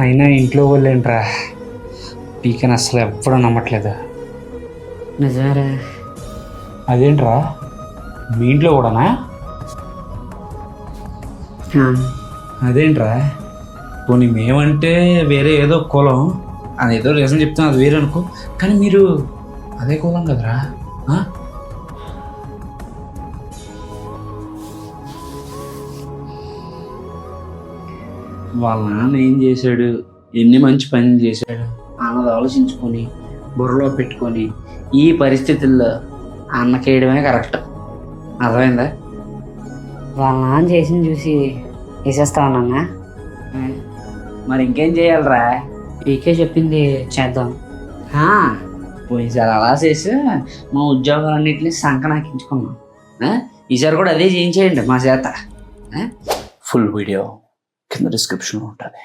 అయినా ఇంట్లో వాళ్ళు ఏంట్రా పీకని అసలు ఎప్పుడూ నమ్మట్లేదు. నిజమేరా. అదేంట్రా మీ ఇంట్లో కూడానా? అదేంట్రా పోనీ మేమంటే వేరే ఏదో కులం అది ఏదో రీజన్ చెప్తాను, అది వేరే అనుకో, కానీ మీరు అదే కులం కదరా. వాళ్ళ నాన్న ఏం చేశాడు, ఎన్ని మంచి పనులు చేశాడు అన్నది ఆలోచించుకొని బుర్రలో పెట్టుకొని ఈ పరిస్థితుల్లో అన్నకేయడమే కరెక్ట్. అర్థమైందా? వాళ్ళ నాన్న చేసింది చూసి వేసేస్తా ఉన్నా. మరి ఇంకేం చేయాలరా? పీకే చెప్పింది చేద్దాం. పోయినసారి అలా చేసి మా ఉద్యోగాలన్నింటినీ సంకనాకించుకున్నాం. ఈసారి కూడా అదే చేయించేయండి మా చేత. ఫుల్ వీడియో కింద డిస్క్రిప్షన్లో ఉంటుంది.